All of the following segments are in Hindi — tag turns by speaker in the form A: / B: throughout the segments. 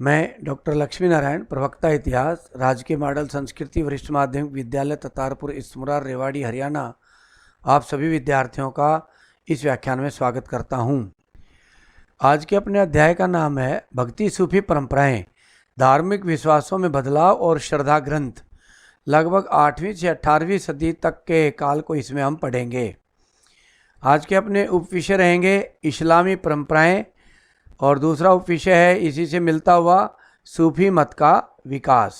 A: मैं डॉक्टर लक्ष्मी नारायण, प्रवक्ता इतिहास, राजकीय मॉडल संस्कृति वरिष्ठ माध्यमिक विद्यालय ततारपुर इसमुरार रेवाड़ी हरियाणा, आप सभी विद्यार्थियों का इस व्याख्यान में स्वागत करता हूं। आज के अपने अध्याय का नाम है भक्ति सूफी परंपराएं, धार्मिक विश्वासों में बदलाव और श्रद्धा ग्रंथ। लगभग 8वीं से 18वीं सदी तक के काल को इसमें हम पढ़ेंगे। आज के अपने उपविषय रहेंगे इस्लामी परंपराएं और दूसरा उपविषय है इसी से मिलता हुआ सूफी मत का विकास।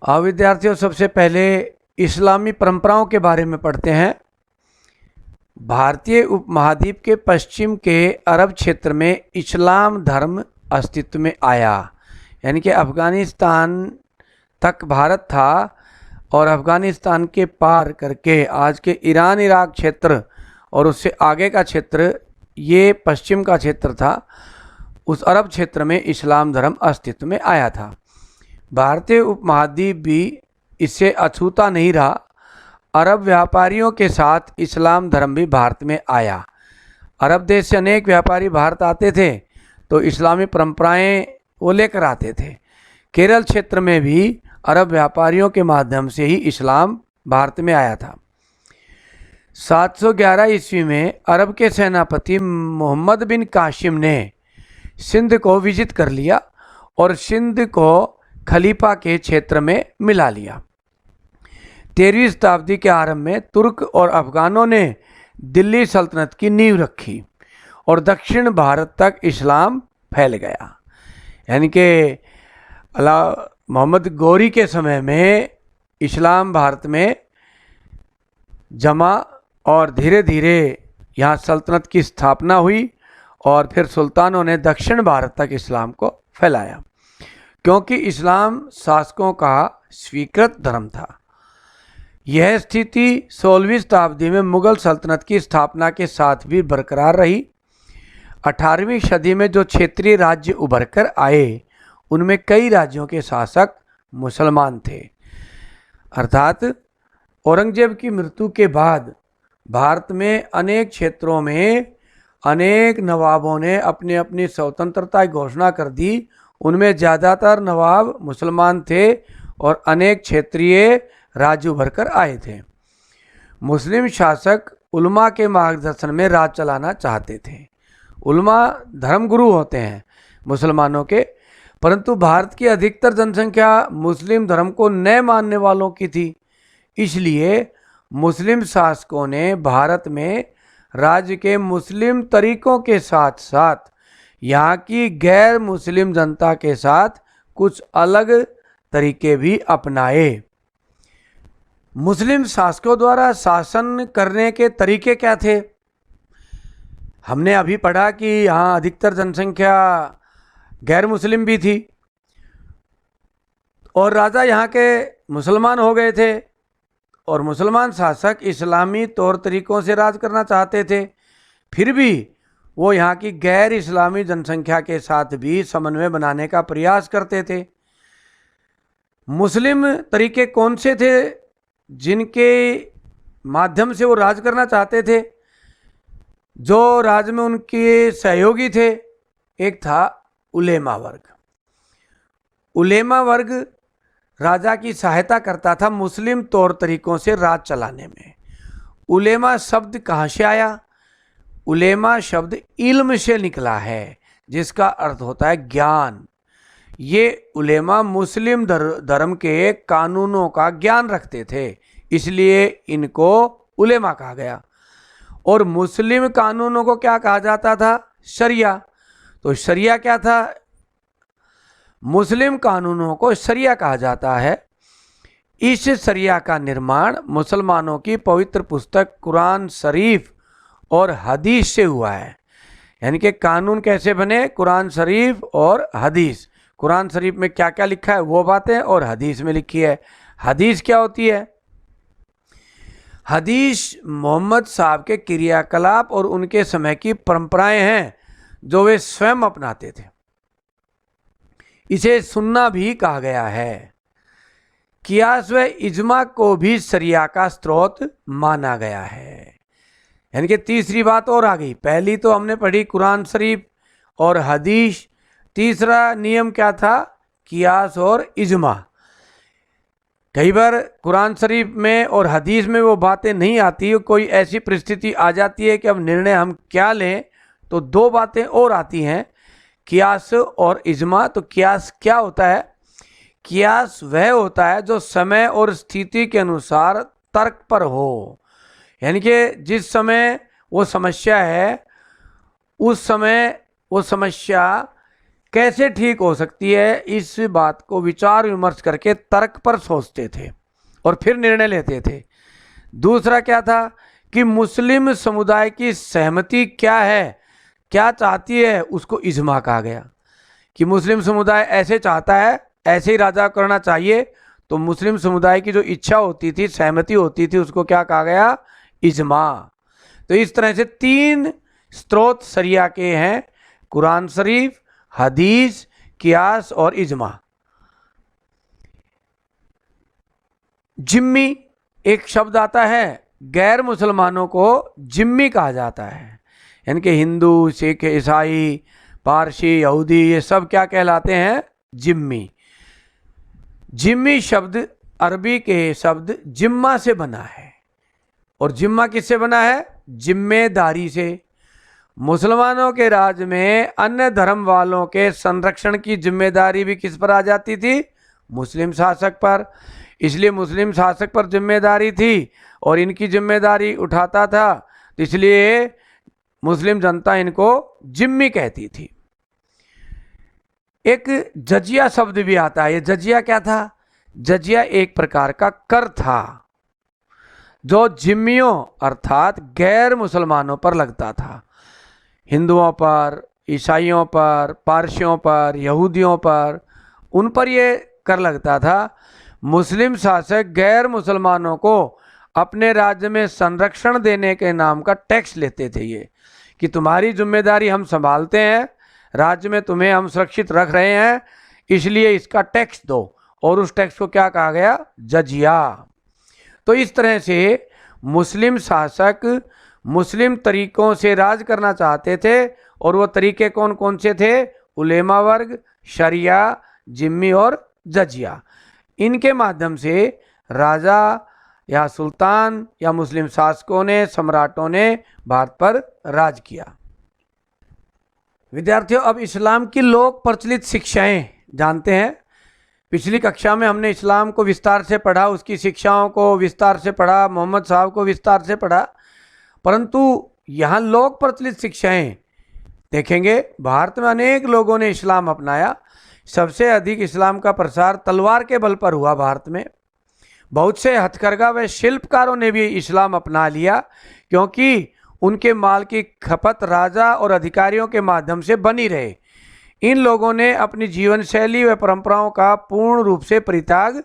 A: अब विद्यार्थियों, सबसे पहले इस्लामी परंपराओं के बारे में पढ़ते हैं। भारतीय उपमहाद्वीप के पश्चिम के अरब क्षेत्र में इस्लाम धर्म अस्तित्व में आया, यानी कि अफ़गानिस्तान तक भारत था और अफ़गानिस्तान के पार करके आज के ईरान इराक क्षेत्र और उससे आगे का क्षेत्र, ये पश्चिम का क्षेत्र था, उस अरब क्षेत्र में इस्लाम धर्म अस्तित्व में आया था। भारतीय उपमहाद्वीप भी इससे अछूता नहीं रहा। अरब व्यापारियों के साथ इस्लाम धर्म भी भारत में आया। अरब देश से अनेक व्यापारी भारत आते थे तो इस्लामी परंपराएं वो लेकर आते थे। केरल क्षेत्र में भी अरब व्यापारियों के माध्यम से ही इस्लाम भारत में आया था। 711 ईस्वी में अरब के सेनापति मोहम्मद बिन कासिम ने सिंध को विजित कर लिया और सिंध को खलीफा के क्षेत्र में मिला लिया। 13वीं शताब्दी के आरंभ में तुर्क और अफगानों ने दिल्ली सल्तनत की नींव रखी और दक्षिण भारत तक इस्लाम फैल गया। यानी कि मोहम्मद गौरी के समय में इस्लाम भारत में जमा और धीरे धीरे यहाँ सल्तनत की स्थापना हुई और फिर सुल्तानों ने दक्षिण भारत तक इस्लाम को फैलाया, क्योंकि इस्लाम शासकों का स्वीकृत धर्म था। यह स्थिति 16वीं शताब्दी में मुगल सल्तनत की स्थापना के साथ भी बरकरार रही। 18वीं सदी में जो क्षेत्रीय राज्य उभर कर आए उनमें कई राज्यों के शासक मुसलमान थे। अर्थात औरंगजेब की मृत्यु के बाद भारत में अनेक क्षेत्रों में अनेक नवाबों ने अपनी अपनी स्वतंत्रता की घोषणा कर दी। उनमें ज़्यादातर नवाब मुसलमान थे और अनेक क्षेत्रीय राज्य उभर कर आए थे। मुस्लिम शासक उलमा के मार्गदर्शन में राज चलाना चाहते थे। उलमा धर्मगुरु होते हैं मुसलमानों के, परंतु भारत की अधिकतर जनसंख्या मुस्लिम धर्म को न मानने वालों की थी। इसलिए मुस्लिम शासकों ने भारत में राज्य के मुस्लिम तरीकों के साथ साथ यहाँ की गैर मुस्लिम जनता के साथ कुछ अलग तरीके भी अपनाए। मुस्लिम शासकों द्वारा शासन करने के तरीके क्या थे? हमने अभी पढ़ा कि यहाँ अधिकतर जनसंख्या गैर मुस्लिम भी थी और राजा यहाँ के मुसलमान हो गए थे और मुसलमान शासक इस्लामी तौर तरीकों से राज करना चाहते थे। फिर भी वो यहाँ की गैर इस्लामी जनसंख्या के साथ भी समन्वय बनाने का प्रयास करते थे। मुस्लिम तरीके कौन से थे जिनके माध्यम से वो राज करना चाहते थे? जो राज में उनके सहयोगी थे, एक था उलेमा वर्ग। उलेमा वर्ग राजा की सहायता करता था मुस्लिम तौर तरीकों से राज चलाने में। उलेमा शब्द कहाँ से आया? उलेमा शब्द इल्म से निकला है, जिसका अर्थ होता है ज्ञान। ये उलेमा मुस्लिम धर्म के कानूनों का ज्ञान रखते थे, इसलिए इनको उलेमा कहा गया। और मुस्लिम कानूनों को क्या कहा जाता था? शरिया। तो शरिया क्या था? मुस्लिम कानूनों को शरिया कहा जाता है। इस शरिया का निर्माण मुसलमानों की पवित्र पुस्तक कुरान शरीफ और हदीस से हुआ है। यानी कि कानून कैसे बने? कुरान शरीफ और हदीस। कुरान शरीफ में क्या क्या लिखा है वो बातें और हदीस में लिखी है। हदीस क्या होती है? हदीस मोहम्मद साहब के क्रियाकलाप और उनके समय की परंपराएं हैं जो वे स्वयं अपनाते थे। इसे सुन्ना भी कहा गया है। कियास व इजमा को भी शरिया का स्रोत माना गया है। यानी कि तीसरी बात और आ गई। पहली तो हमने पढ़ी कुरान शरीफ और हदीस, तीसरा नियम क्या था? कियास और इजमा। कई बार कुरान शरीफ में और हदीस में वो बातें नहीं आती, कोई ऐसी परिस्थिति आ जाती है कि अब निर्णय हम क्या लें, तो दो बातें और आती हैं, कियास और इजमा। तो कियास क्या होता है? कियास वह होता है जो समय और स्थिति के अनुसार तर्क पर हो, यानी कि जिस समय वो समस्या है उस समय वो समस्या कैसे ठीक हो सकती है, इस बात को विचार विमर्श करके तर्क पर सोचते थे और फिर निर्णय लेते थे। दूसरा क्या था कि मुस्लिम समुदाय की सहमति क्या है, क्या चाहती है, उसको इजमा कहा गया कि मुस्लिम समुदाय ऐसे चाहता है, ऐसे ही राजा करना चाहिए। तो मुस्लिम समुदाय की जो इच्छा होती थी, सहमति होती थी, उसको क्या कहा गया? इजमा। तो इस तरह से तीन स्रोत शरिया के हैं, कुरान शरीफ, हदीस, कियास और इजमा। जिम्मी एक शब्द आता है, गैर मुसलमानों को जिम्मी कहा जाता है, यानी कि हिंदू, सिख, ईसाई, पारसी, यहूदी, ये सब क्या कहलाते हैं? जिम्मी। जिम्मी शब्द अरबी के शब्द जिम्मा से बना है। और जिम्मा किससे बना है? जिम्मेदारी से। मुसलमानों के राज में अन्य धर्म वालों के संरक्षण की जिम्मेदारी भी किस पर आ जाती थी? मुस्लिम शासक पर। इसलिए मुस्लिम शासक पर जिम्मेदारी थी और इनकी जिम्मेदारी उठाता था, तो इसलिए मुस्लिम जनता इनको जिम्मी कहती थी। एक जजिया शब्द भी आता है। ये जजिया क्या था? जजिया एक प्रकार का कर था जो जिम्मियों अर्थात गैर मुसलमानों पर लगता था। हिंदुओं पर, ईसाइयों पर, पारसियों पर, यहूदियों पर, उन पर ये कर लगता था। मुस्लिम शासक गैर मुसलमानों को अपने राज्य में संरक्षण देने के नाम का टैक्स लेते थे, ये कि तुम्हारी जिम्मेदारी हम संभालते हैं, राज्य में तुम्हें हम सुरक्षित रख रहे हैं, इसलिए इसका टैक्स दो। और उस टैक्स को क्या कहा गया? जजिया। तो इस तरह से मुस्लिम शासक मुस्लिम तरीकों से राज करना चाहते थे। और वो तरीके कौन कौन से थे? उलेमा वर्ग, शरिया, जिम्मी और जजिया। इनके माध्यम से राजा या सुल्तान या मुस्लिम शासकों ने, सम्राटों ने भारत पर राज किया। विद्यार्थियों, अब इस्लाम की लोक प्रचलित शिक्षाएं जानते हैं। पिछली कक्षा में हमने इस्लाम को विस्तार से पढ़ा, उसकी शिक्षाओं को विस्तार से पढ़ा, मोहम्मद साहब को विस्तार से पढ़ा, परंतु यहाँ लोक प्रचलित शिक्षाएं देखेंगे। भारत में अनेक लोगों ने इस्लाम अपनाया। सबसे अधिक इस्लाम का प्रसार तलवार के बल पर हुआ भारत में। बहुत से हथकरघा व शिल्पकारों ने भी इस्लाम अपना लिया, क्योंकि उनके माल की खपत राजा और अधिकारियों के माध्यम से बनी रहे। इन लोगों ने अपनी जीवन शैली व परंपराओं का पूर्ण रूप से परित्याग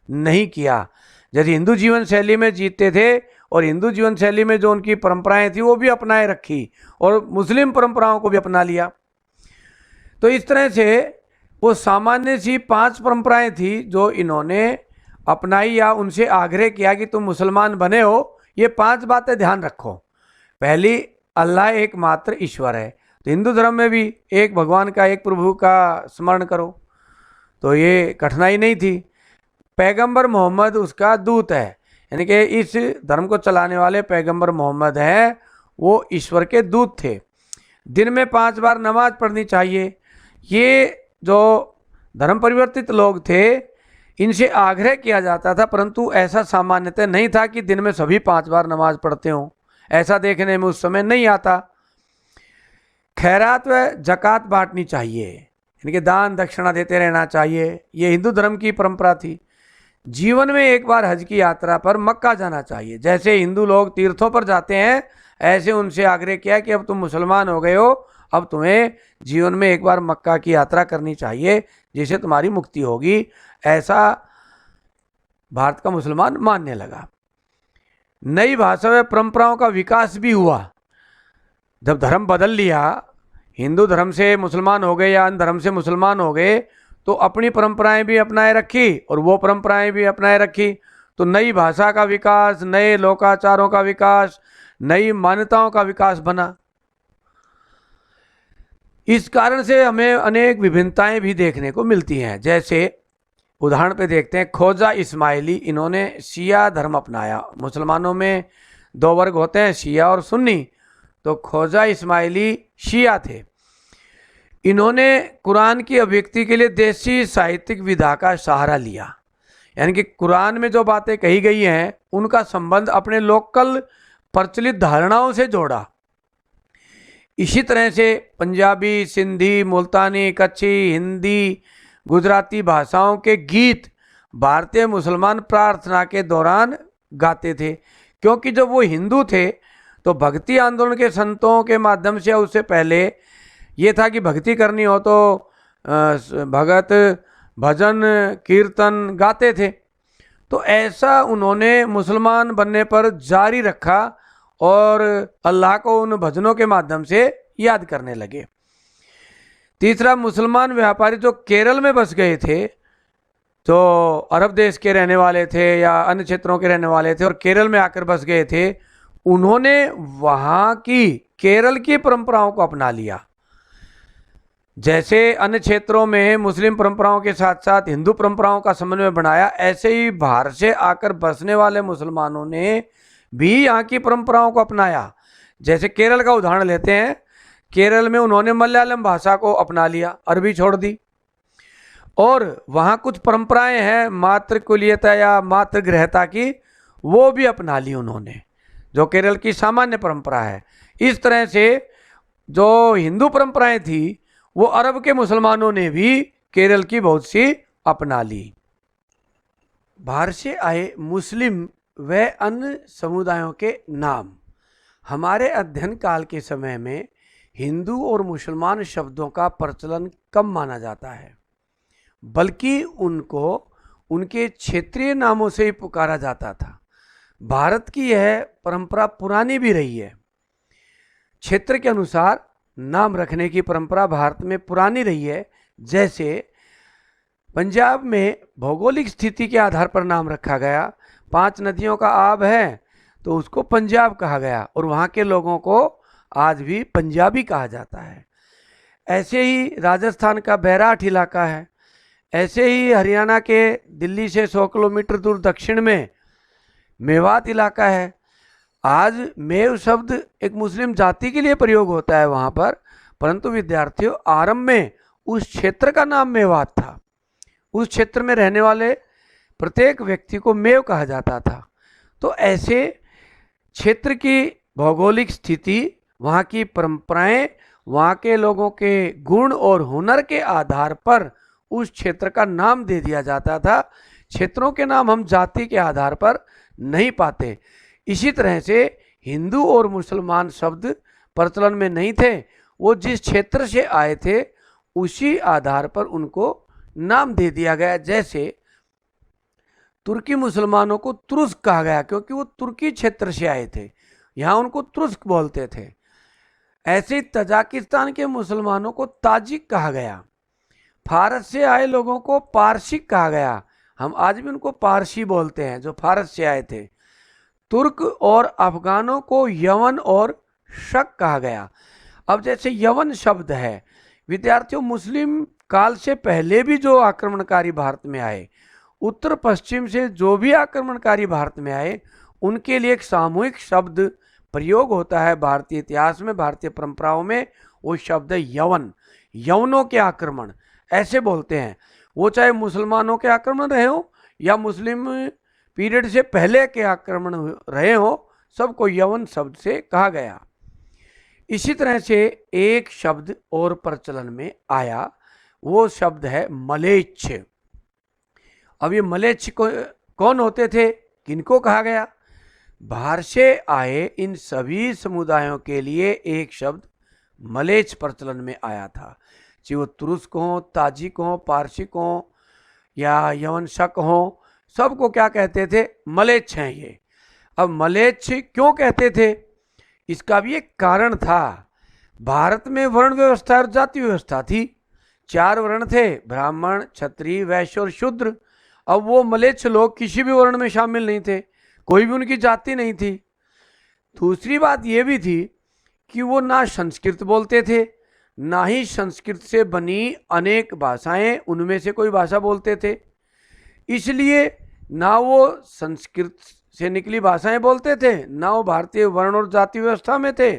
A: नहीं किया। जैसे हिंदू जीवन शैली में जीते थे और हिंदू जीवन शैली में जो उनकी परंपराएं थी वो भी अपनाए रखी, और मुस्लिम परंपराओं को भी अपना लिया। तो इस तरह से वो सामान्य सी 5 परंपराएं थी जो इन्होंने अपनाई या उनसे आग्रह किया कि तुम मुसलमान बने हो, ये 5 बातें ध्यान रखो। पहली, अल्लाह एकमात्र ईश्वर है। तो हिंदू धर्म में भी एक भगवान का, एक प्रभु का स्मरण करो, तो ये कठिनाई नहीं थी। पैगंबर मोहम्मद उसका दूत है, यानी कि इस धर्म को चलाने वाले पैगंबर मोहम्मद हैं, वो ईश्वर के दूत थे। दिन में 5 बार नमाज पढ़नी चाहिए। ये जो धर्म परिवर्तित लोग थे इनसे आग्रह किया जाता था, परंतु ऐसा सामान्यतः नहीं था कि दिन में सभी 5 बार नमाज पढ़ते हों, ऐसा देखने में उस समय नहीं आता। खैरात व जक़ात बांटनी चाहिए, यानी कि दान दक्षिणा देते रहना चाहिए, ये हिंदू धर्म की परंपरा थी। जीवन में एक बार हज की यात्रा पर मक्का जाना चाहिए। जैसे हिंदू लोग तीर्थों पर जाते हैं, ऐसे उनसे आग्रह किया कि अब तुम मुसलमान हो गए हो, अब तुम्हें जीवन में एक बार मक्का की यात्रा करनी चाहिए, जिससे तुम्हारी मुक्ति होगी। ऐसा भारत का मुसलमान मानने लगा। नई भाषा व परंपराओं का विकास भी हुआ। जब धर्म बदल लिया, हिंदू धर्म से मुसलमान हो गए या अन्य धर्म से मुसलमान हो गए, तो अपनी परंपराएं भी अपनाए रखी और वो परंपराएं भी अपनाए रखी। तो नई भाषा का विकास, नए लोकाचारों का विकास, नई मान्यताओं का विकास बना। इस कारण से हमें अनेक विभिन्नताएं भी देखने को मिलती हैं। जैसे उदाहरण पे देखते हैं ख्वाजा इस्माइली, इन्होंने शिया धर्म अपनाया। मुसलमानों में दो वर्ग होते हैं, शिया और सुन्नी। तो ख्वाजा इस्माइली शिया थे। इन्होंने कुरान की अभिव्यक्ति के लिए देसी साहित्यिक विधा का सहारा लिया, यानी कि कुरान में जो बातें कही गई हैं उनका संबंध अपने लोकल प्रचलित धारणाओं से जोड़ा। इसी तरह से पंजाबी, सिंधी, मुल्तानी, कच्छी, हिंदी, गुजराती भाषाओं के गीत भारतीय मुसलमान प्रार्थना के दौरान गाते थे, क्योंकि जब वो हिंदू थे तो भक्ति आंदोलन के संतों के माध्यम से, उससे पहले ये था कि भक्ति करनी हो तो भगत भजन कीर्तन गाते थे। तो ऐसा उन्होंने मुसलमान बनने पर जारी रखा और अल्लाह को उन भजनों के माध्यम से याद करने लगे। तीसरा, मुसलमान व्यापारी जो केरल में बस गए थे, जो अरब देश के रहने वाले थे या अन्य क्षेत्रों के रहने वाले थे और केरल में आकर बस गए थे, उन्होंने वहाँ की केरल की परंपराओं को अपना लिया। जैसे अन्य क्षेत्रों में मुस्लिम परंपराओं के साथ साथ हिंदू परंपराओं का समन्वय बनाया, ऐसे ही बाहर से आकर बसने वाले मुसलमानों ने भी यहाँ की परंपराओं को अपनाया। जैसे केरल का उदाहरण लेते हैं, केरल में उन्होंने मलयालम भाषा को अपना लिया, अरबी छोड़ दी। और वहाँ कुछ परंपराएं हैं मातृकुलीयता या मातृगृहता की, वो भी अपना ली उन्होंने, जो केरल की सामान्य परंपरा है। इस तरह से जो हिंदू परंपराएं थी वो अरब के मुसलमानों ने भी केरल की बहुत सी अपना ली। बाहर से आए मुस्लिम व अन्य समुदायों के नाम। हमारे अध्ययन काल के समय में हिंदू और मुसलमान शब्दों का प्रचलन कम माना जाता है, बल्कि उनको उनके क्षेत्रीय नामों से ही पुकारा जाता था। भारत की यह परंपरा पुरानी भी रही है। क्षेत्र के अनुसार नाम रखने की परंपरा भारत में पुरानी रही है। जैसे पंजाब में भौगोलिक स्थिति के आधार पर नाम रखा गया। 5 नदियों का आब है तो उसको पंजाब कहा गया और वहाँ के लोगों को आज भी पंजाबी कहा जाता है। ऐसे ही राजस्थान का बैराठ इलाका है। ऐसे ही हरियाणा के दिल्ली से 100 किलोमीटर दूर दक्षिण में मेवात इलाका है। आज मेव शब्द एक मुस्लिम जाति के लिए प्रयोग होता है वहाँ पर, परंतु विद्यार्थियों आरंभ में उस क्षेत्र का नाम मेवात था। उस क्षेत्र में रहने वाले प्रत्येक व्यक्ति को मेव कहा जाता था। तो ऐसे क्षेत्र की भौगोलिक स्थिति, वहाँ की परंपराएं, वहाँ के लोगों के गुण और हुनर के आधार पर उस क्षेत्र का नाम दे दिया जाता था। क्षेत्रों के नाम हम जाति के आधार पर नहीं पाते। इसी तरह से हिंदू और मुसलमान शब्द प्रचलन में नहीं थे, वो जिस क्षेत्र से आए थे उसी आधार पर उनको नाम दे दिया गया। जैसे तुर्की मुसलमानों को तुर्क कहा गया क्योंकि वो तुर्की क्षेत्र से आए थे, यहाँ उनको तुर्क बोलते थे। ऐसे तजाकिस्तान के मुसलमानों को ताजिक कहा गया। फारस से आए लोगों को पारसिक कहा गया, हम आज भी उनको पारसी बोलते हैं जो फारस से आए थे। तुर्क और अफगानों को यवन और शक कहा गया। अब जैसे यवन शब्द है, विद्यार्थियों मुस्लिम काल से पहले भी जो आक्रमणकारी भारत में आए, उत्तर पश्चिम से जो भी आक्रमणकारी भारत में आए, उनके लिए एक सामूहिक शब्द प्रयोग होता है भारतीय इतिहास में, भारतीय परंपराओं में। वो शब्द है यवन। यवनों के आक्रमण ऐसे बोलते हैं। वो चाहे मुसलमानों के आक्रमण रहे हो या मुस्लिम पीरियड से पहले के आक्रमण रहे हो, सबको यवन शब्द से कहा गया। इसी तरह से एक शब्द और प्रचलन में आया, वो शब्द है मलेच्छ। अब ये मलेच्छ कौन होते थे, किनको कहा गया? बाहर से आए इन सभी समुदायों के लिए एक शब्द मलेच्छ प्रचलन में आया था। चाहे वो तुर्क हो, ताजिक हो, पारसिक हो या यवन शक हो, सबको क्या कहते थे? मलेच्छ हैं ये। अब मलेच्छ क्यों कहते थे, इसका भी एक कारण था। भारत में वर्ण व्यवस्था और जाति व्यवस्था थी। 4 वर्ण थे, ब्राह्मण, क्षत्रिय, वैश्य और शूद्र। अब वो मलेच्छ लोग किसी भी वर्ण में शामिल नहीं थे, कोई भी उनकी जाति नहीं थी। दूसरी बात ये भी थी कि वो ना संस्कृत बोलते थे, ना ही संस्कृत से बनी अनेक भाषाएं उनमें से कोई भाषा बोलते थे, इसलिए ना वो संस्कृत से निकली भाषाएं बोलते थे, ना वो भारतीय वर्ण और जाति व्यवस्था में थे,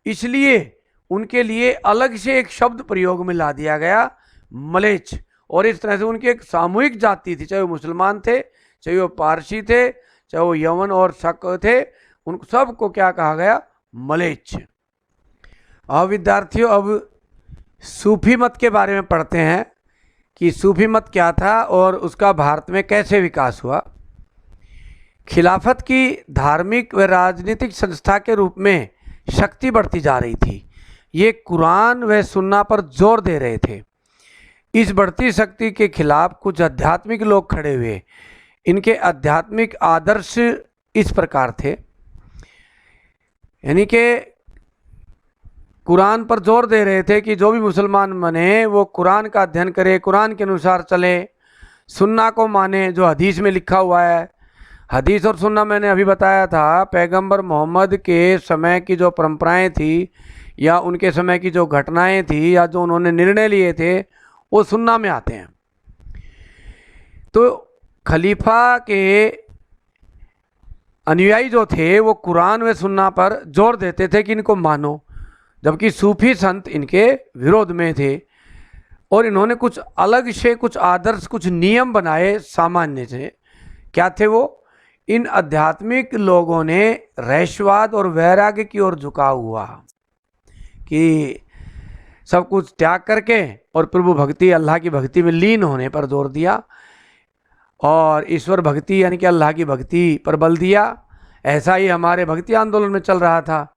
A: इसलिए उनके लिए अलग से एक शब्द प्रयोग में ला दिया गया, मलेच्छ। और इस तरह से उनकी एक सामूहिक जाति थी, चाहे वो मुसलमान थे, चाहे वो पारसी थे, चाहे वो यवन और शक थे, उन सबको क्या कहा गया, मलेच्छ। अब विद्यार्थियों, अब सूफी मत के बारे में पढ़ते हैं कि सूफी मत क्या था और उसका भारत में कैसे विकास हुआ। खिलाफत की धार्मिक व राजनीतिक संस्था के रूप में शक्ति बढ़ती जा रही थी। ये कुरान व सुन्ना पर जोर दे रहे थे। इस बढ़ती शक्ति के खिलाफ कुछ आध्यात्मिक लोग खड़े हुए। इनके आध्यात्मिक आदर्श इस प्रकार थे, यानी कि कुरान पर जोर दे रहे थे कि जो भी मुसलमान बने वो कुरान का अध्ययन करे, कुरान के अनुसार चले, सुन्ना को माने जो हदीस में लिखा हुआ है। हदीस और सुन्ना मैंने अभी बताया था, पैगंबर मोहम्मद के समय की जो परंपराएं थी या उनके समय की जो घटनाएं थी या जो उन्होंने निर्णय लिए थे वो सुन्ना में आते हैं। तो खलीफा के अनुयायी जो थे वो कुरान व सुन्ना पर जोर देते थे कि इनको मानो, जबकि सूफी संत इनके विरोध में थे और इन्होंने कुछ अलग से कुछ आदर्श, कुछ नियम बनाए सामान्य से। क्या थे वो? इन आध्यात्मिक लोगों ने रहस्यवाद और वैराग्य की ओर झुकाव हुआ कि सब कुछ त्याग करके और प्रभु भक्ति, अल्लाह की भक्ति में लीन होने पर जोर दिया और ईश्वर भक्ति यानी कि अल्लाह की भक्ति पर बल दिया। ऐसा ही हमारे भक्ति आंदोलन में चल रहा था।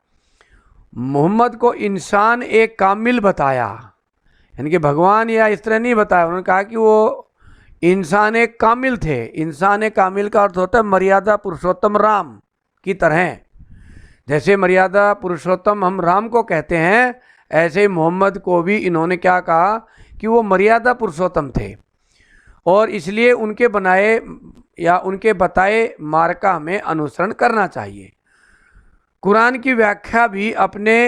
A: मोहम्मद को इंसान एक कामिल बताया, यानी कि भगवान या इस तरह नहीं बताया। उन्होंने कहा कि वो इंसान एक कामिल थे। इंसान एक कामिल का अर्थ होता है मर्यादा पुरुषोत्तम राम की तरह। जैसे मर्यादा पुरुषोत्तम हम राम को कहते हैं, ऐसे ही मोहम्मद को भी इन्होंने क्या कहा कि वो मर्यादा पुरुषोत्तम थे और इसलिए उनके बनाए या उनके बताए मार्ग का हमें अनुसरण करना चाहिए। कुरान की व्याख्या भी अपने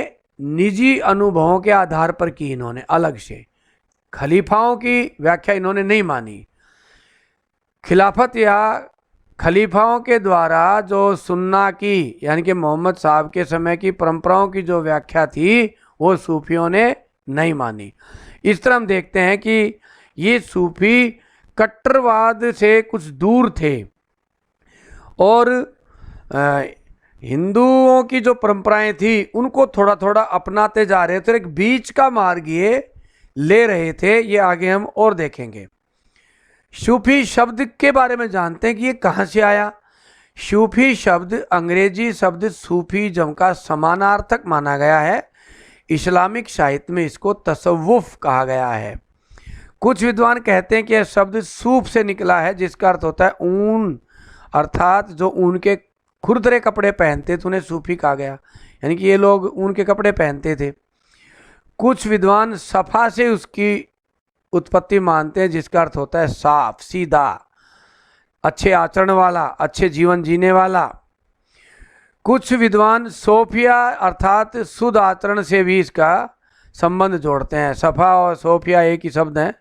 A: निजी अनुभवों के आधार पर की इन्होंने अलग से। खलीफाओं की व्याख्या इन्होंने नहीं मानी। खिलाफत या खलीफाओं के द्वारा जो सुन्ना की यानी कि मोहम्मद साहब के समय की परंपराओं की जो व्याख्या थी वो सूफियों ने नहीं मानी। इस तरह हम देखते हैं कि ये सूफी कट्टरवाद से कुछ दूर थे और हिंदुओं की जो परंपराएं थी उनको थोड़ा थोड़ा अपनाते जा रहे थे, एक बीच का मार्ग ये ले रहे थे। ये आगे हम और देखेंगे। सूफी शब्द के बारे में जानते हैं कि ये कहाँ से आया। सूफी शब्द अंग्रेजी शब्द सूफीज़म का समानार्थक माना गया है। इस्लामिक साहित्य में इसको तसव्वुफ कहा गया है। कुछ विद्वान कहते हैं कि यह शब्द सूफ से निकला है, जिसका अर्थ होता है ऊन, अर्थात जो ऊन के खुरदरे कपड़े पहनते थे उन्हें सूफी कहा गया, यानी कि ये लोग ऊन के कपड़े पहनते थे। कुछ विद्वान सफ़ा से उसकी उत्पत्ति मानते हैं, जिसका अर्थ होता है साफ, सीधा, अच्छे आचरण वाला, अच्छे जीवन जीने वाला। कुछ विद्वान सोफिया अर्थात शुद्ध आचरण से भी इसका संबंध जोड़ते हैं। सफ़ा और सोफिया एक ही शब्द हैं।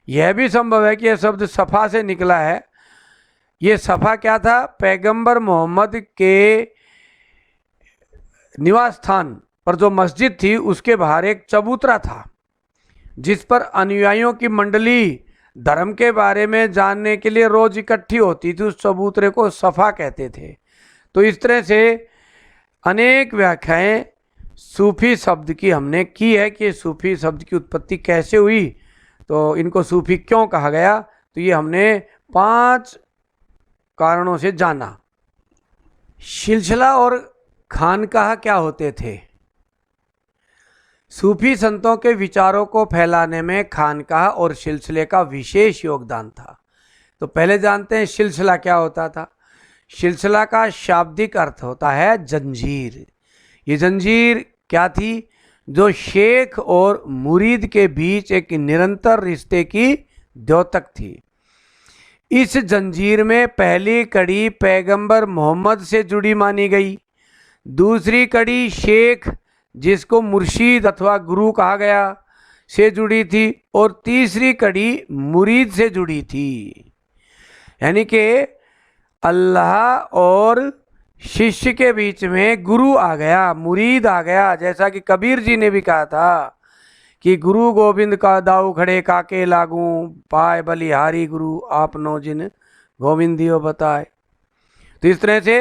A: यह भी संभव है कि यह शब्द सफ़ा से निकला है। ये सफ़ा क्या था? पैगंबर मोहम्मद के निवास स्थान पर जो मस्जिद थी उसके बाहर एक चबूतरा था, जिस पर अनुयायियों की मंडली धर्म के बारे में जानने के लिए रोज इकट्ठी होती थी। उस चबूतरे को सफ़ा कहते थे। तो इस तरह से अनेक व्याख्याएं सूफी शब्द की हमने की है कि सूफी शब्द की उत्पत्ति कैसे हुई, तो इनको सूफी क्यों कहा गया, तो ये हमने 5 कारणों से जाना। सिलसिला और खानकाह क्या होते थे? सूफी संतों के विचारों को फैलाने में खानकाह और सिलसिले का विशेष योगदान था। तो पहले जानते हैं सिलसिला क्या होता था। सिलसिला का शाब्दिक अर्थ होता है जंजीर। ये जंजीर क्या थी? जो शेख और मुरीद के बीच एक निरंतर रिश्ते की द्योतक थी। इस जंजीर में पहली कड़ी पैगंबर मोहम्मद से जुड़ी मानी गई, दूसरी कड़ी शेख जिसको मुर्शीद अथवा गुरु कहा गया से जुड़ी थी, और तीसरी कड़ी मुरीद से जुड़ी थी। यानी कि अल्लाह और शिष्य के बीच में गुरु आ गया, मुरीद आ गया। जैसा कि कबीर जी ने भी कहा था कि गुरु गोविंद का दाऊ खड़े काके लागू, पाए बलिहारी गुरु आपनो जिन गोविंदियो बताए। तो इस तरह से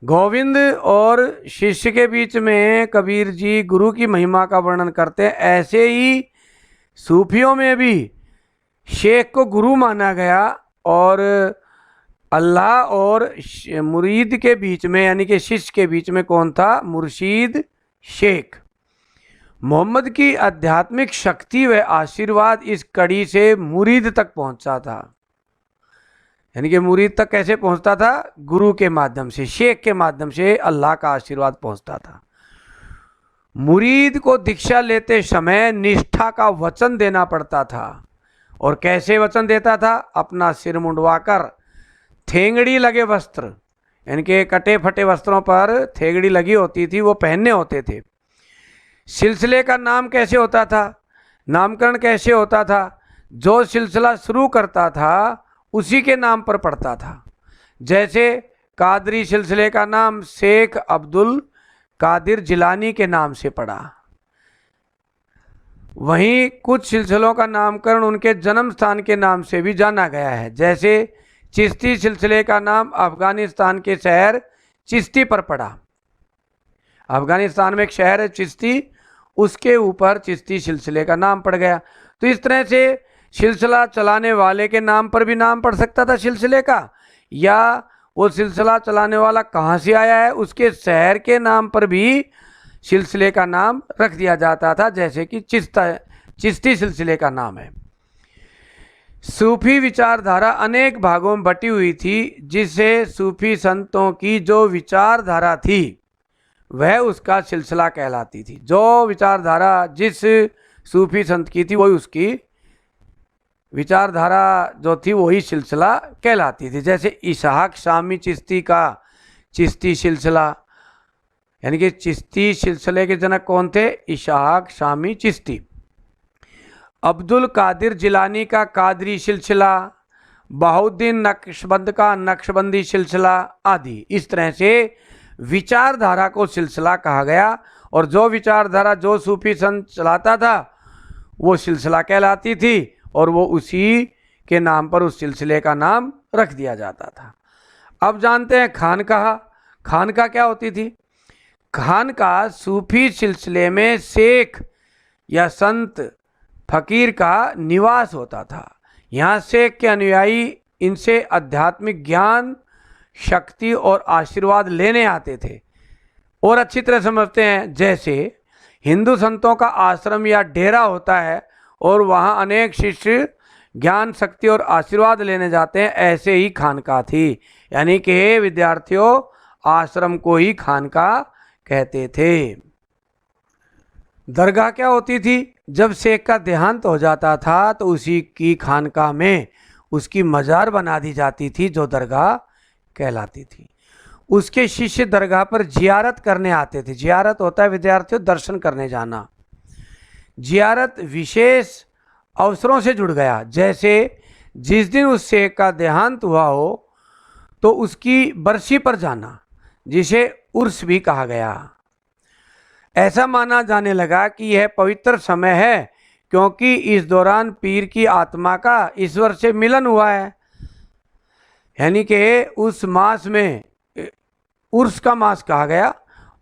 A: गोविंद और शिष्य के बीच में कबीर जी गुरु की महिमा का वर्णन करते हैं। ऐसे ही सूफियों में भी शेख को गुरु माना गया, और अल्लाह और मुरीद के बीच में यानी कि शिष्य के बीच में कौन था? मुर्शीद शेख। मोहम्मद की आध्यात्मिक शक्ति व आशीर्वाद इस कड़ी से मुरीद तक पहुंचा था। यानी कि मुरीद तक कैसे पहुंचता था? गुरु के माध्यम से, शेख के माध्यम से अल्लाह का आशीर्वाद पहुंचता था। मुरीद को दीक्षा लेते समय निष्ठा का वचन देना पड़ता था। और कैसे वचन देता था? अपना सिर मुंडवाकर थेंगड़ी लगे वस्त्र, यानी कि कटे फटे वस्त्रों पर थेगड़ी लगी होती थी, वो पहनने होते थे। सिलसिले का नाम कैसे होता था? नामकरण कैसे होता था? जो सिलसिला शुरू करता था उसी के नाम पर पड़ता था। जैसे कादरी सिलसिले का नाम शेख अब्दुल कादिर जिलानी के नाम से पड़ा। वहीं कुछ सिलसिलों का नामकरण उनके जन्म स्थान के नाम से भी जाना गया है। जैसे चिश्ती सिलसिले का नाम अफगानिस्तान के शहर चिश्ती पर पड़ा। अफगानिस्तान में एक शहर है चिश्ती, उसके ऊपर चिश्ती सिलसिले का नाम पड़ गया। तो इस तरह से सिलसिला चलाने वाले के नाम पर भी नाम पड़ सकता था सिलसिले का, या वो सिलसिला चलाने वाला कहाँ से आया है उसके शहर के नाम पर भी सिलसिले का नाम रख दिया जाता था। जैसे कि चिश्ती सिलसिले का नाम है। सूफी विचारधारा अनेक भागों में बटी हुई थी, जिससे सूफी संतों की जो विचारधारा थी वह उसका सिलसिला कहलाती थी। जो विचारधारा जिस सूफी संत की थी वही उसकी विचारधारा जो थी वही सिलसिला कहलाती थी। जैसे इसहाक शामी चिश्ती का चिश्ती सिलसिला, यानी कि चिश्ती सिलसिले के जनक कौन थे? इसहाक शामी चिश्ती। अब्दुल कादिर जिलानी का कादरी सिलसिला, बहाउद्दीन नक्शबंद का नक्शबंदी सिलसिला आदि। इस तरह से विचारधारा को सिलसिला कहा गया, और जो विचारधारा जो सूफी संत चलाता था वो सिलसिला कहलाती थी, और वो उसी के नाम पर उस सिलसिले का नाम रख दिया जाता था। अब जानते हैं खानकाह। खानकाह क्या होती थी? खानकाह सूफी सिलसिले में शेख या संत फकीर का निवास होता था। यहाँ शेख के अनुयायी इनसे आध्यात्मिक ज्ञान, शक्ति और आशीर्वाद लेने आते थे। और अच्छी तरह समझते हैं, जैसे हिंदू संतों का आश्रम या डेरा होता है और वहाँ अनेक शिष्य ज्ञान, शक्ति और आशीर्वाद लेने जाते हैं, ऐसे ही खानकाह थी। यानी कि विद्यार्थियों, आश्रम को ही खानकाह कहते थे। दरगाह क्या होती थी? जब शेख का देहांत हो जाता था तो उसी की खानकाह में उसकी मजार बना दी जाती थी, जो दरगाह कहलाती थी। उसके शिष्य दरगाह पर जियारत करने आते थे। जियारत होता है विद्यार्थियों दर्शन करने जाना। जियारत विशेष अवसरों से जुड़ गया, जैसे जिस दिन उस शेख का देहांत हुआ हो तो उसकी बरसी पर जाना, जिसे उर्स भी कहा गया। ऐसा माना जाने लगा कि यह पवित्र समय है, क्योंकि इस दौरान पीर की आत्मा का ईश्वर से मिलन हुआ है। यानी कि उस मास में उर्स का मास कहा गया,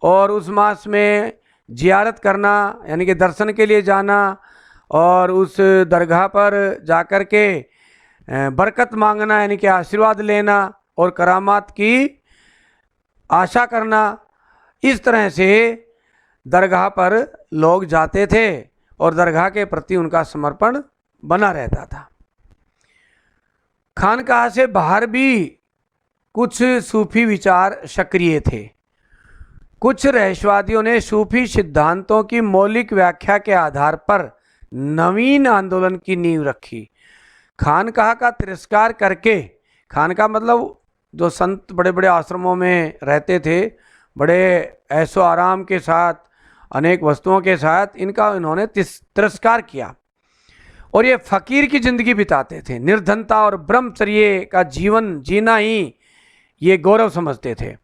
A: और उस मास में जियारत करना यानी कि दर्शन के लिए जाना, और उस दरगाह पर जाकर के बरकत मांगना यानी कि आशीर्वाद लेना और करामात की आशा करना। इस तरह से दरगाह पर लोग जाते थे और दरगाह के प्रति उनका समर्पण बना रहता था। खानकाह से बाहर भी कुछ सूफी विचार सक्रिय थे। कुछ रहस्यवादियों ने सूफी सिद्धांतों की मौलिक व्याख्या के आधार पर नवीन आंदोलन की नींव रखी। खानकाह का तिरस्कार करके, खानकाह मतलब जो संत बड़े बड़े आश्रमों में रहते थे बड़े ऐशो आराम के साथ, अनेक वस्तुओं के साथ इनका इन्होंने तिरस्कार किया और ये फकीर की ज़िंदगी बिताते थे। निर्धनता और ब्रह्मचर्य का जीवन जीना ही ये गौरव समझते थे।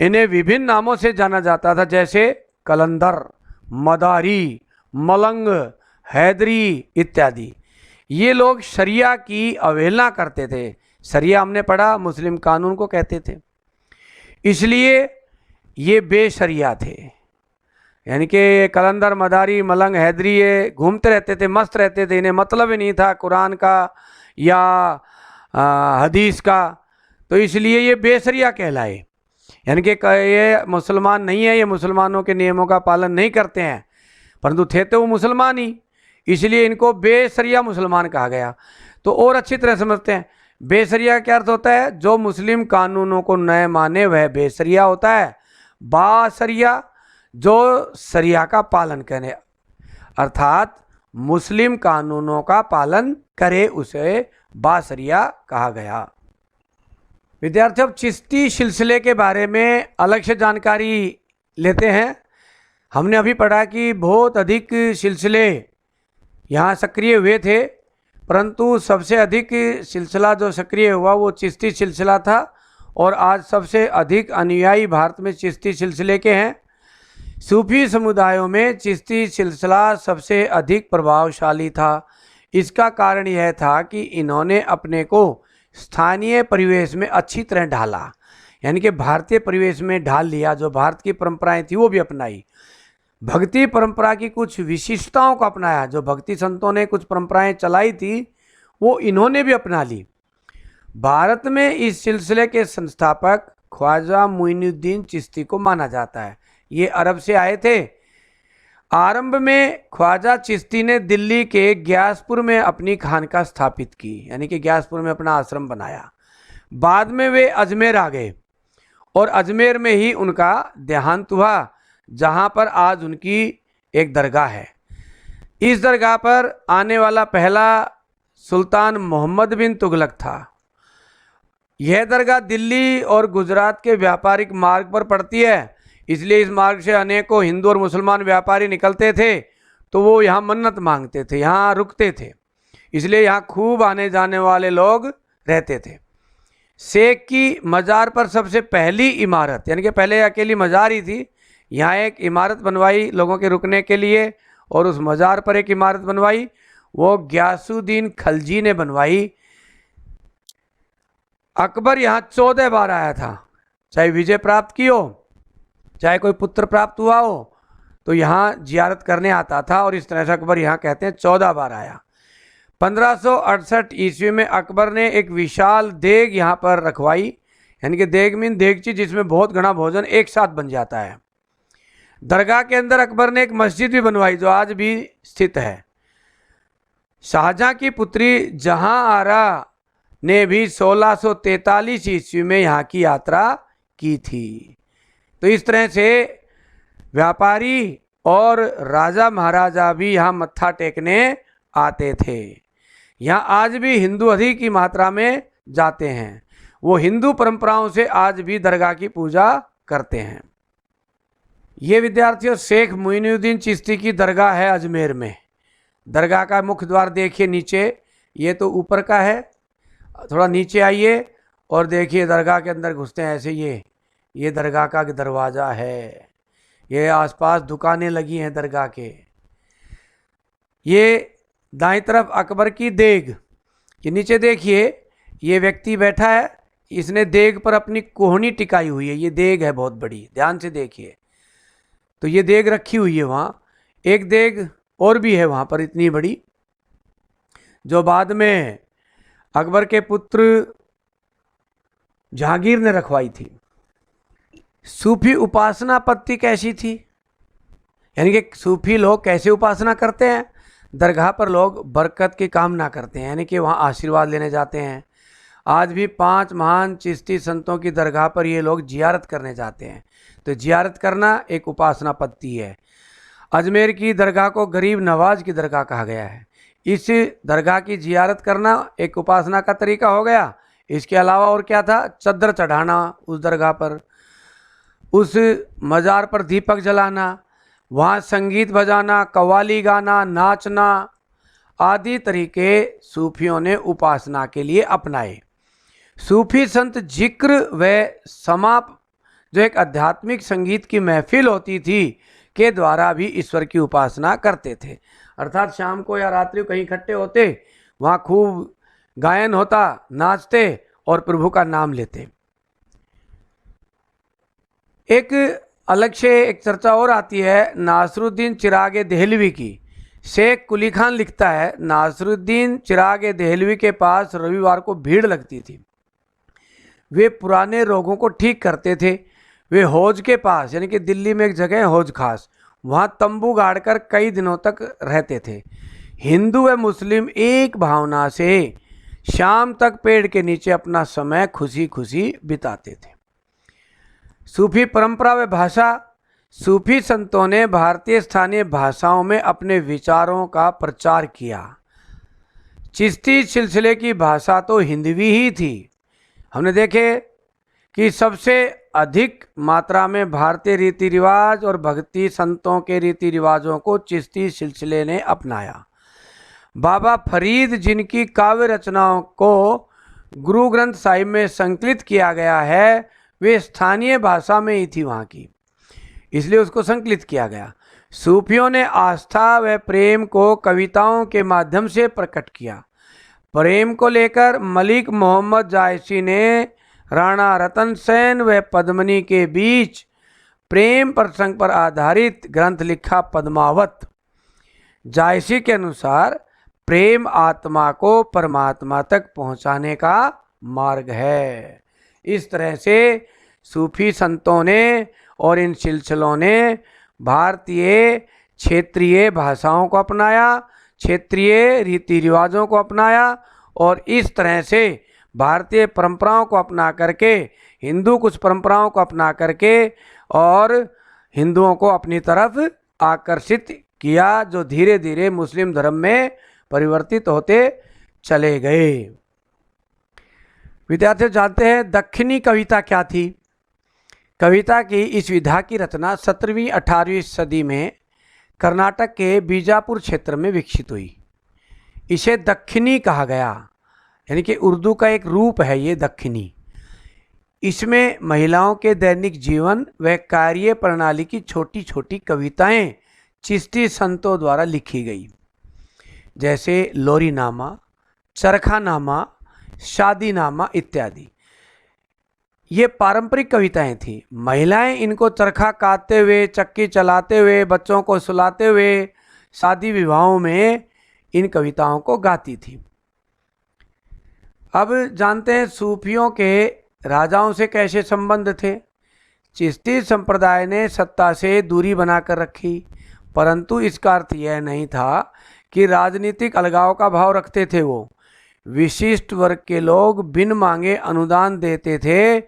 A: इन्हें विभिन्न नामों से जाना जाता था, जैसे कलंदर, मदारी, मलंग, हैदरी इत्यादि। ये लोग शरिया की अवहेलना करते थे। शरिया हमने पढ़ा, मुस्लिम कानून को कहते थे, इसलिए ये बेशरिया थे। यानी कि कलंदर, मदारी, मलंग, हैदरी ये घूमते रहते थे, मस्त रहते थे, इन्हें मतलब ही नहीं था कुरान का या हदीस का, तो इसलिए ये बेशरिया कहलाए। यानी कि ये मुसलमान नहीं है, ये मुसलमानों के नियमों का पालन नहीं करते हैं, परंतु थे तो वो मुसलमान ही, इसलिए इनको बेशरिया मुसलमान कहा गया। तो और अच्छी तरह समझते हैं, बेशरिया का क्या अर्थ होता है? जो मुस्लिम कानूनों को न माने वह बेशरिया होता है। बाशरिया जो शरिया का पालन करे, अर्थात मुस्लिम कानूनों का पालन करे, उसे बाशरिया कहा गया। विद्यार्थियों, अब चिश्ती सिलसिले के बारे में अलग से जानकारी लेते हैं। हमने अभी पढ़ा कि बहुत अधिक सिलसिले यहाँ सक्रिय हुए थे, परंतु सबसे अधिक सिलसिला जो सक्रिय हुआ वो चिश्ती सिलसिला था, और आज सबसे अधिक अनुयायी भारत में चिश्ती सिलसिले के हैं। सूफी समुदायों में चिश्ती सिलसिला सबसे अधिक प्रभावशाली था। इसका कारण यह था कि इन्होंने अपने को स्थानीय परिवेश में अच्छी तरह ढाला, यानी कि भारतीय परिवेश में ढाल लिया। जो भारत की परंपराएं थी वो भी अपनाई, भक्ति परंपरा की कुछ विशिष्टताओं को अपनाया। जो भक्ति संतों ने कुछ परंपराएं चलाई थी वो इन्होंने भी अपना ली। भारत में इस सिलसिले के संस्थापक ख्वाजा मुइनुद्दीन चिश्ती को माना जाता है। ये अरब से आए थे। आरंभ में ख्वाजा चिश्ती ने दिल्ली के ग्यासपुर में अपनी खानका स्थापित की, यानी कि ग्यासपुर में अपना आश्रम बनाया। बाद में वे अजमेर आ गए और अजमेर में ही उनका देहांत हुआ, जहाँ पर आज उनकी एक दरगाह है। इस दरगाह पर आने वाला पहला सुल्तान मोहम्मद बिन तुगलक था। यह दरगाह दिल्ली और गुजरात के व्यापारिक मार्ग पर पड़ती है, इसलिए इस मार्ग से अनेकों हिंदू और मुसलमान व्यापारी निकलते थे, तो वो यहाँ मन्नत मांगते थे, यहाँ रुकते थे, इसलिए यहाँ खूब आने जाने वाले लोग रहते थे। शेख की मज़ार पर सबसे पहली इमारत, यानी कि पहले अकेली मज़ार ही थी, यहाँ एक इमारत बनवाई लोगों के रुकने के लिए, और उस मज़ार पर एक इमारत बनवाई, वो ग्यासुद्दीन खलजी ने बनवाई। अकबर यहाँ 14 बार आया था, चाहे विजय प्राप्त की हो, चाहे कोई पुत्र प्राप्त हुआ हो, तो यहाँ जियारत करने आता था, और इस तरह से अकबर यहाँ कहते हैं 14 बार आया। 1568 ईस्वी में अकबर ने एक विशाल देग यहाँ पर रखवाई, यानी कि देग मीन देगची, जिसमें बहुत घना भोजन एक साथ बन जाता है। दरगाह के अंदर अकबर ने एक मस्जिद भी बनवाई जो आज भी स्थित है। शाहजहां की पुत्री जहां आरा ने भी 1643 ईस्वी में यहाँ की यात्रा की थी। तो इस तरह से व्यापारी और राजा महाराजा भी यहाँ मत्था टेकने आते थे। यहाँ आज भी हिंदू अधिक की मात्रा में जाते हैं। वो हिंदू परंपराओं से आज भी दरगाह की पूजा करते हैं। ये विद्यार्थियों शेख मुइनुद्दीन चिश्ती की दरगाह है अजमेर में। दरगाह का मुख्य द्वार देखिए नीचे, ये तो ऊपर का है, थोड़ा नीचे आइए और देखिए दरगाह के अंदर घुसते हैं ऐसे। ये दरगाह का दरवाज़ा है। ये आसपास दुकानें लगी हैं दरगाह के। ये दाईं तरफ अकबर की देग, ये नीचे देखिए ये व्यक्ति बैठा है, इसने देग पर अपनी कोहनी टिकाई हुई है। ये देग है बहुत बड़ी, ध्यान से देखिए। तो ये देग रखी हुई है वहाँ। एक देग और भी है वहाँ पर इतनी बड़ी, जो बाद में अकबर के पुत्र जहांगीर ने रखवाई थी। सूफी उपासना पद्धति कैसी थी, यानी कि सूफी लोग कैसे उपासना करते हैं। दरगाह पर लोग बरकत की कामना करते हैं, यानी कि वहाँ आशीर्वाद लेने जाते हैं। आज भी 5 महान चिश्ती संतों की दरगाह पर ये लोग जियारत करने जाते हैं। तो जियारत करना एक उपासना पद्धति है। अजमेर की दरगाह को गरीब नवाज की दरगाह कहा गया है। इस दरगाह की जियारत करना एक उपासना का तरीका हो गया। इसके अलावा और क्या था, चद्दर चढ़ाना उस दरगाह पर, उस मज़ार पर दीपक जलाना, वहाँ संगीत बजाना, कव्वाली गाना, नाचना आदि तरीके सूफियों ने उपासना के लिए अपनाए। सूफी संत जिक्र व समाप जो एक आध्यात्मिक संगीत की महफिल होती थी के द्वारा भी ईश्वर की उपासना करते थे। अर्थात शाम को या रात्रि को कहीं इकट्ठे होते, वहाँ खूब गायन होता, नाचते और प्रभु का नाम लेते। एक अलग से एक चर्चा और आती है नासरुद्दीन चिरागे देहलवी की। शेख कुली खान लिखता है, नासरुद्दीन चिरागे देहलवी के पास रविवार को भीड़ लगती थी। वे पुराने रोगों को ठीक करते थे। वे हौज के पास, यानी कि दिल्ली में एक जगह है हौज खास, वहाँ तंबू गाड़कर कई दिनों तक रहते थे। हिंदू व मुस्लिम एक भावना से शाम तक पेड़ के नीचे अपना समय खुशी खुशी बिताते थे। सूफी परंपरा व भाषा। सूफी संतों ने भारतीय स्थानीय भाषाओं में अपने विचारों का प्रचार किया। चिश्ती सिलसिले की भाषा तो हिंदवी ही थी। हमने देखे कि सबसे अधिक मात्रा में भारतीय रीति रिवाज और भक्ति संतों के रीति रिवाजों को चिश्ती सिलसिले ने अपनाया। बाबा फरीद, जिनकी काव्य रचनाओं को गुरु ग्रंथ साहिब में संकलित किया गया है, वे स्थानीय भाषा में ही थी वहाँ की, इसलिए उसको संकलित किया गया। सूफियों ने आस्था व प्रेम को कविताओं के माध्यम से प्रकट किया। प्रेम को लेकर मलिक मोहम्मद जायसी ने राणा रतन सेन व पद्मनी के बीच प्रेम प्रसंग पर आधारित ग्रंथ लिखा पद्मावत। जायसी के अनुसार प्रेम आत्मा को परमात्मा तक पहुंचाने का मार्ग है। इस तरह से सूफी संतों ने और इन सिलसिलों ने भारतीय क्षेत्रीय भाषाओं को अपनाया, क्षेत्रीय रीति रिवाजों को अपनाया और इस तरह से भारतीय परंपराओं को अपना करके, हिंदू कुछ परंपराओं को अपना करके और हिंदुओं को अपनी तरफ आकर्षित किया, जो धीरे धीरे मुस्लिम धर्म में परिवर्तित होते चले गए। विद्यार्थी जानते हैं दक्षिणी कविता क्या थी? कविता की इस विधा की रचना 17वीं 18वीं सदी में कर्नाटक के बीजापुर क्षेत्र में विकसित हुई। इसे दक्षिणी कहा गया, यानी कि उर्दू का एक रूप है ये दक्षिणी। इसमें महिलाओं के दैनिक जीवन व कार्य प्रणाली की छोटी छोटी कविताएं चिश्ती संतों द्वारा लिखी गई, जैसे लोरीनामा, चरखानामा, शादीनामा इत्यादि। ये पारंपरिक कविताएं थी। महिलाएं इनको चरखा काटते हुए, चक्की चलाते हुए, बच्चों को सुलाते हुए शादी विवाहों में इन कविताओं को गाती थी। अब जानते हैं सूफियों के राजाओं से कैसे संबंध थे। चिश्ती संप्रदाय ने सत्ता से दूरी बनाकर रखी, परंतु इसका अर्थ यह नहीं था कि राजनीतिक अलगाव का भाव रखते थे। वो विशिष्ट वर्ग के लोग बिन मांगे अनुदान देते थे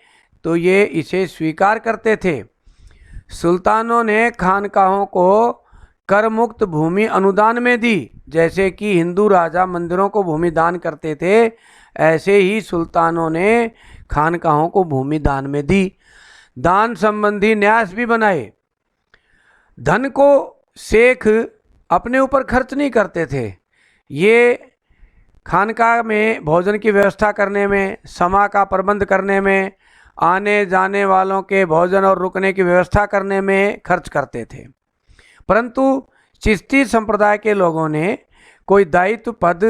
A: तो ये इसे स्वीकार करते थे। सुल्तानों ने खानकाहों को कर मुक्त भूमि अनुदान में दी। जैसे कि हिंदू राजा मंदिरों को भूमि दान करते थे, ऐसे ही सुल्तानों ने खानकाहों को भूमि दान में दी। दान संबंधी न्यास भी बनाए। धन को शेख अपने ऊपर खर्च नहीं करते थे। ये खानकाह में भोजन की व्यवस्था करने में, समा का प्रबंध करने में, आने जाने वालों के भोजन और रुकने की व्यवस्था करने में खर्च करते थे। परंतु चिश्ती संप्रदाय के लोगों ने कोई दायित्व पद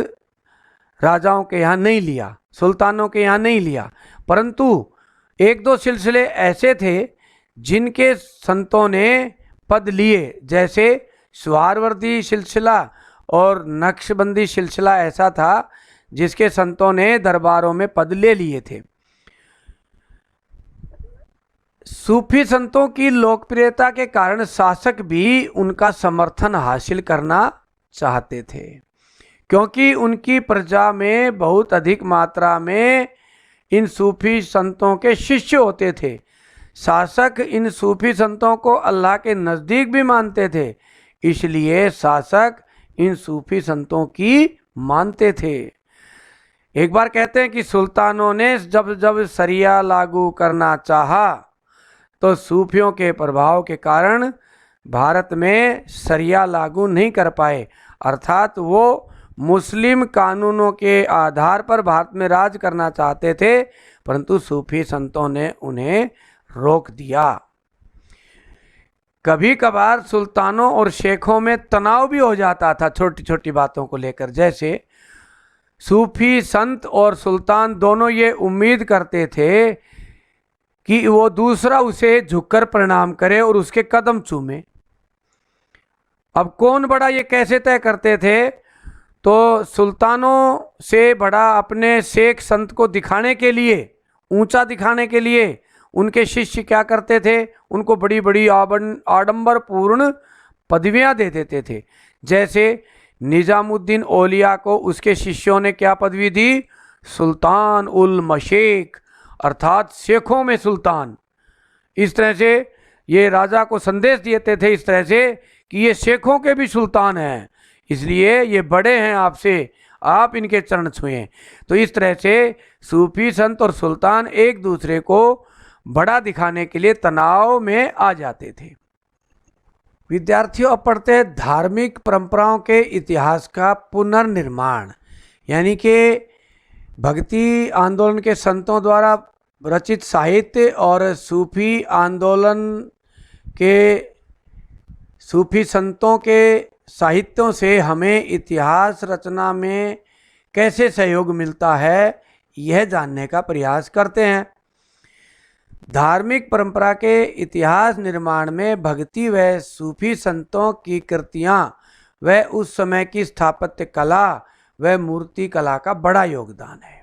A: राजाओं के यहाँ नहीं लिया, सुल्तानों के यहाँ नहीं लिया। परंतु एक दो सिलसिले ऐसे थे जिनके संतों ने पद लिए, जैसे सुहारवर्दी सिलसिला और नक्शबंदी सिलसिला ऐसा था जिसके संतों ने दरबारों में पद ले लिए थे। सूफी संतों की लोकप्रियता के कारण शासक भी उनका समर्थन हासिल करना चाहते थे, क्योंकि उनकी प्रजा में बहुत अधिक मात्रा में इन सूफी संतों के शिष्य होते थे। शासक इन सूफी संतों को अल्लाह के नज़दीक भी मानते थे, इसलिए शासक इन सूफी संतों की मानते थे। एक बार कहते हैं कि सुल्तानों ने जब जब शरिया लागू करना चाहा तो सूफियों के प्रभाव के कारण भारत में शरिया लागू नहीं कर पाए, अर्थात वो मुस्लिम कानूनों के आधार पर भारत में राज करना चाहते थे, परंतु सूफी संतों ने उन्हें रोक दिया। कभी कभार सुल्तानों और शेखों में तनाव भी हो जाता था छोटी छोटी बातों को लेकर। जैसे सूफी संत और सुल्तान दोनों ये उम्मीद करते थे कि वो दूसरा उसे झुककर प्रणाम करे और उसके कदम चूमे। अब कौन बड़ा ये कैसे तय करते थे? तो सुल्तानों से बड़ा अपने शेख संत को दिखाने के लिए, ऊंचा दिखाने के लिए उनके शिष्य क्या करते थे? उनको बड़ी बड़ी आडंबरपूर्ण पदवियां दे देते थे। जैसे निजामुद्दीन औलिया को उसके शिष्यों ने क्या पदवी दी? सुल्तान उल मशेख, अर्थात शेखों में सुल्तान। इस तरह से ये राजा को संदेश देते थे इस तरह से कि ये शेखों के भी सुल्तान हैं, इसलिए ये बड़े हैं आपसे, आप इनके चरण छुएं। तो इस तरह से सूफी संत और सुल्तान एक दूसरे को बड़ा दिखाने के लिए तनाव में आ जाते थे। विद्यार्थियों, अब पढ़ते हैं धार्मिक परंपराओं के इतिहास का पुनर्निर्माण, यानी कि भक्ति आंदोलन के संतों द्वारा रचित साहित्य और सूफी आंदोलन के सूफी संतों के साहित्यों से हमें इतिहास रचना में कैसे सहयोग मिलता है, यह जानने का प्रयास करते हैं। धार्मिक परंपरा के इतिहास निर्माण में भक्ति व सूफी संतों की कृतियाँ व उस समय की स्थापत्य कला व मूर्ति कला का बड़ा योगदान है।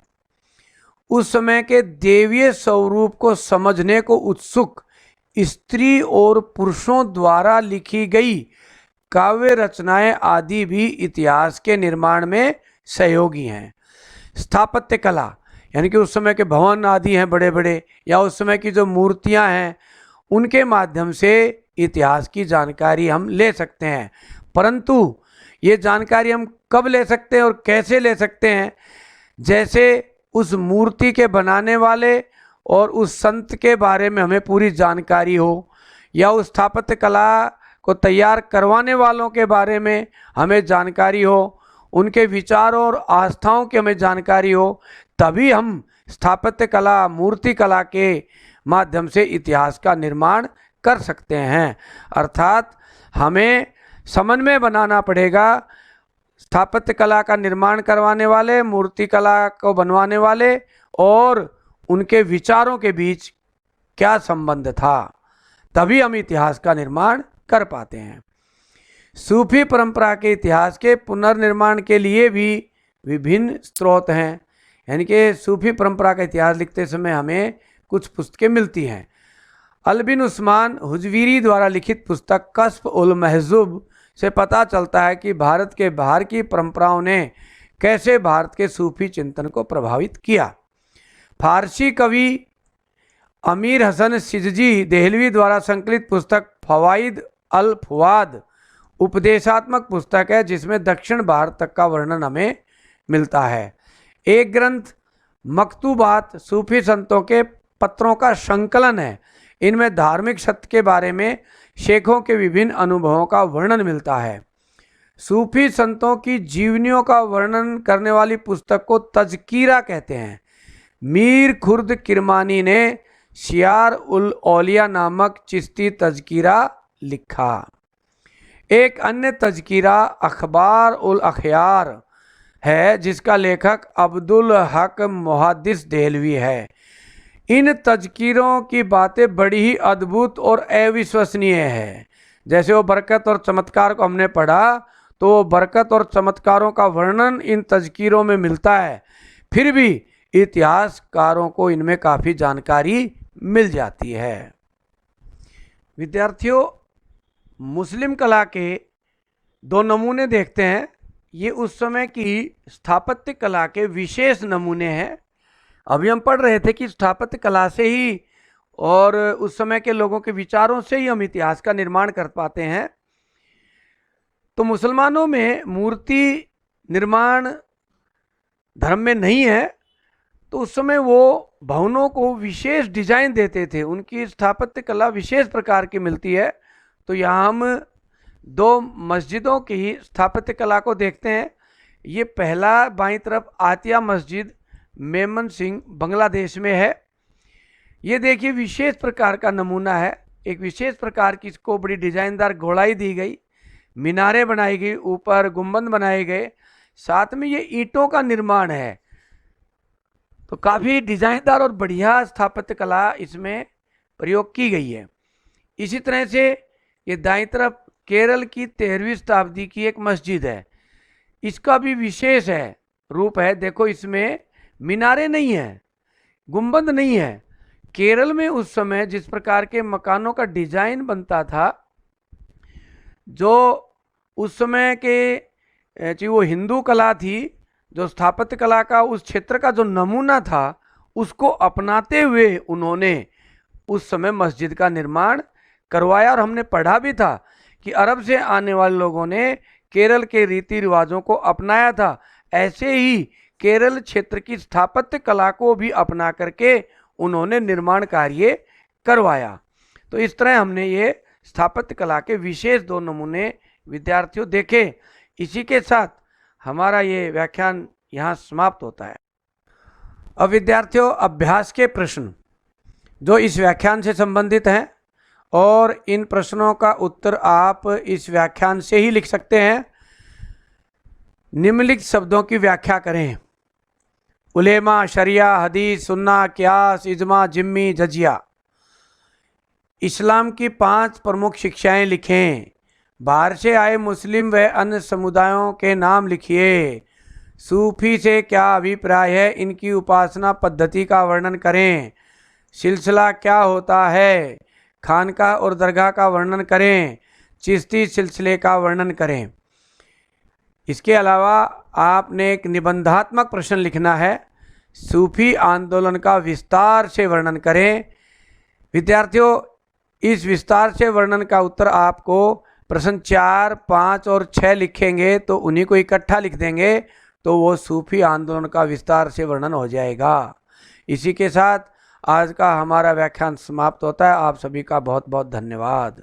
A: उस समय के देवीय स्वरूप को समझने को उत्सुक स्त्री और पुरुषों द्वारा लिखी गई काव्य रचनाएं आदि भी इतिहास के निर्माण में सहयोगी हैं। स्थापत्य कला यानी कि उस समय के भवन आदि हैं बड़े बड़े, या उस समय की जो मूर्तियां हैं, उनके माध्यम से इतिहास की जानकारी हम ले सकते हैं। परंतु ये जानकारी हम कब ले सकते हैं और कैसे ले सकते हैं? जैसे उस मूर्ति के बनाने वाले और उस संत के बारे में हमें पूरी जानकारी हो, या उस स्थापत्य कला को तैयार करवाने वालों के बारे में हमें जानकारी हो, उनके विचारों और आस्थाओं की हमें जानकारी हो, तभी हम स्थापत्य कला, मूर्ति कला के माध्यम से इतिहास का निर्माण कर सकते हैं। अर्थात हमें समन्वय बनाना पड़ेगा स्थापत्य कला का निर्माण करवाने वाले, मूर्ति कला को बनवाने वाले और उनके विचारों के बीच क्या संबंध था, तभी हम इतिहास का निर्माण कर पाते हैं। सूफी परंपरा के इतिहास के पुनर्निर्माण के लिए भी विभिन्न स्रोत हैं, यानी कि सूफी परंपरा का इतिहास लिखते समय हमें कुछ पुस्तकें मिलती हैं। अलबिन उस्मान हुजवीरी द्वारा लिखित पुस्तक कश्फ उल महजूब से पता चलता है कि भारत के बाहर की परंपराओं ने कैसे भारत के सूफी चिंतन को प्रभावित किया। फारसी कवि अमीर हसन सिजजी देहलवी द्वारा संकलित पुस्तक फवाइद अल फुआद उपदेशात्मक पुस्तक है, जिसमें दक्षिण भारत तक का वर्णन हमें मिलता है। एक ग्रंथ मकतूबात सूफी संतों के पत्रों का संकलन है। इनमें धार्मिक सत्य के बारे में शेखों के विभिन्न अनुभवों का वर्णन मिलता है। सूफी संतों की जीवनियों का वर्णन करने वाली पुस्तक को तज़किरा कहते हैं। मीर खुर्द किरमानी ने शियार उल औलिया नामक चिश्ती तज़किरा लिखा। एक अन्य तज़किरा अखबार उल अखयार है, जिसका लेखक अब्दुल हक मुहद्दिस देहलवी है। इन तज़किरों की बातें बड़ी ही अद्भुत और अविश्वसनीय है। जैसे वो बरकत और चमत्कार को हमने पढ़ा, तो बरकत और चमत्कारों का वर्णन इन तज़किरों में मिलता है, फिर भी इतिहासकारों को इनमें काफ़ी जानकारी मिल जाती है। विद्यार्थियों, मुस्लिम कला के दो नमूने देखते हैं। ये उस समय की स्थापत्य कला के विशेष नमूने हैं। अभी हम पढ़ रहे थे कि स्थापत्य कला से ही और उस समय के लोगों के विचारों से ही हम इतिहास का निर्माण कर पाते हैं। तो मुसलमानों में मूर्ति निर्माण धर्म में नहीं है, तो उस समय वो भवनों को विशेष डिजाइन देते थे, उनकी स्थापत्य कला विशेष प्रकार की मिलती है। तो यहाँ हम दो मस्जिदों की स्थापत्य कला को देखते हैं। ये पहला बाईं तरफ आतिया मस्जिद मेमन सिंह बांग्लादेश में है। ये देखिए विशेष प्रकार का नमूना है, एक विशेष प्रकार की इसको बड़ी डिजाइनदार गोलाई दी गई, मीनारें बनाई गई, ऊपर गुंबद बनाए गए, साथ में ये ईंटों का निर्माण है। तो काफ़ी डिजाइनदार और बढ़िया स्थापत्य कला इसमें प्रयोग की गई है। इसी तरह से ये दाईं तरफ केरल की 13वीं शताब्दी की एक मस्जिद है, इसका भी विशेष है रूप है। देखो इसमें मीनारें नहीं है, गुंबद नहीं है। केरल में उस समय जिस प्रकार के मकानों का डिजाइन बनता था, जो उस समय के वो हिंदू कला थी, जो स्थापत्य कला का उस क्षेत्र का जो नमूना था, उसको अपनाते हुए उन्होंने उस समय मस्जिद का निर्माण करवाया। और हमने पढ़ा भी था कि अरब से आने वाले लोगों ने केरल के रीति रिवाजों को अपनाया था। ऐसे ही केरल क्षेत्र की स्थापत्य कला को भी अपना करके उन्होंने निर्माण कार्य करवाया। तो इस तरह हमने ये स्थापत्य कला के विशेष दो नमूने विद्यार्थियों देखे। इसी के साथ हमारा ये व्याख्यान यहाँ समाप्त होता है। अब विद्यार्थियों, अभ्यास के प्रश्न जो इस व्याख्यान से संबंधित हैं, और इन प्रश्नों का उत्तर आप इस व्याख्यान से ही लिख सकते हैं। निम्नलिखित शब्दों की व्याख्या करें। उलेमा, शरिया, हदीस, सुन्ना, क्यास, इजमा, जिम्मी, जजिया। इस्लाम की 5 प्रमुख शिक्षाएं लिखें। बाहर से आए मुस्लिम व अन्य समुदायों के नाम लिखिए। सूफी से क्या अभिप्राय है, इनकी उपासना पद्धति का वर्णन करें। सिलसिला क्या होता है, खानका और दरगाह का वर्णन करें। चिश्ती सिलसिले का वर्णन करें। इसके अलावा आपने एक निबंधात्मक प्रश्न लिखना है। सूफी आंदोलन का विस्तार से वर्णन करें। विद्यार्थियों, इस विस्तार से वर्णन का उत्तर आपको प्रश्न 4, 5 और 6 लिखेंगे तो उन्हीं को इकट्ठा लिख देंगे, तो वो सूफी आंदोलन का विस्तार से वर्णन हो जाएगा। इसी के साथ आज का हमारा व्याख्यान समाप्त होता है। आप सभी का बहुत बहुत धन्यवाद।